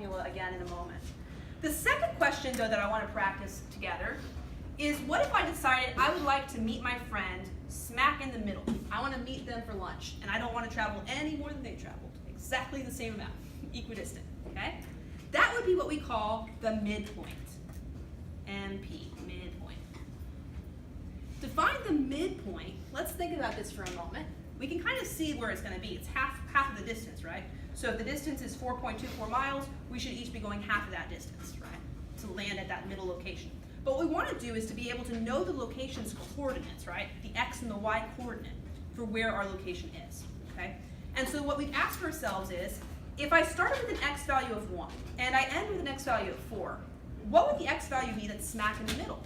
formula again in a moment. The second question, though, that I want to practice together is, what if I decided I would like to meet my friend smack in the middle? I want to meet them for lunch, and I don't want to travel any more than they traveled. Exactly the same amount, equidistant, okay? That would be what we call the midpoint, MP, midpoint. To find the midpoint, let's think about this for a moment. We can kind of see where it's going to be. It's half of the distance, right? So if the distance is 4.24 miles, we should each be going half of that distance, right, to land at that middle location. But what we want to do is to be able to know the location's coordinates, right? The x and the y coordinate for where our location is, okay? And so what we ask ourselves is, if I started with an x value of 1 and I end with an x value of 4, what would the x value be that's smack in the middle?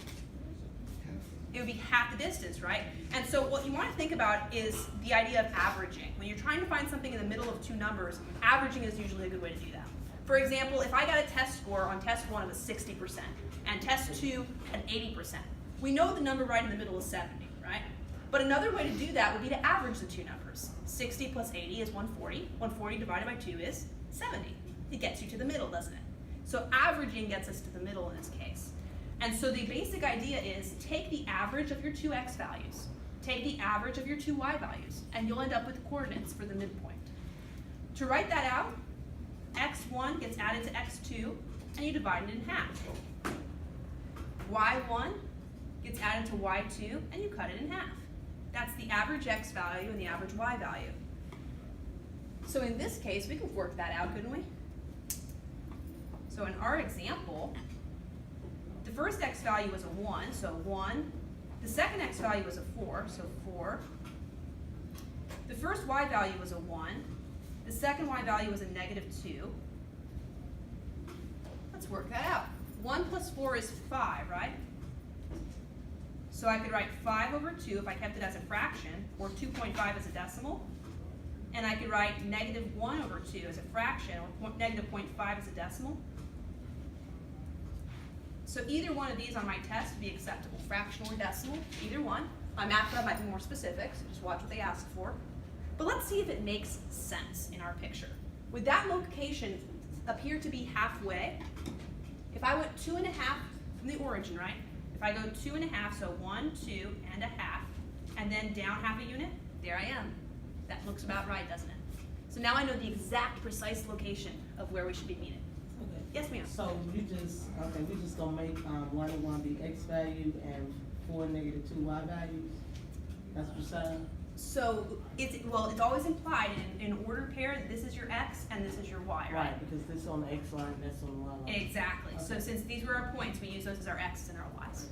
It would be half the distance, right? And so what you want to think about is the idea of averaging. When you're trying to find something in the middle of two numbers, averaging is usually a good way to do that. For example, if I got a test score on test 1 of a 60% and test 2 an 80%, we know the number right in the middle is 70, right? But another way to do that would be to average the two numbers. 60 plus 80 is 140. 140 divided by 2 is 70. It gets you to the middle, doesn't it? So averaging gets us to the middle in this case. And so the basic idea is take the average of your two x values, take the average of your two y values, and you'll end up with the coordinates for the midpoint. To write that out, x1 gets added to x2, and you divide it in half. y1 gets added to y2, and you cut it in half. That's the average x value and the average y value. So in this case, we could work that out, couldn't we? So in our example, the first x value was a 1, so 1. The second x value was a 4, so 4. The first y value was a 1. The second y value was a -2. Let's work that out. 1 plus 4 is 5, right? So I could write 5 over 2 if I kept it as a fraction, or 2.5 as a decimal. And I could write -1 over 2 as a fraction, or -0.5 as a decimal. So either one of these on my test would be acceptable, fractional or decimal, either one. My math club might be more specific, so just watch what they ask for. But let's see if it makes sense in our picture. Would that location appear to be halfway? If I went 2.5 from the origin, right? If I go 2.5, so 1, 2, and a half, and then down half a unit, there I am. That looks about right, doesn't it? So now I know the exact precise location of where we should be meeting. Okay. Yes, ma'am. So we just gonna make 1 and 1 be x value and 4 negative 2 y values. That's what you're saying? So it's always implied in order pair. This is your x and this is your y, right? Right, because this on the x line, that's on the y line. Exactly. Okay. So since these were our points, we use those as our x's and our y's.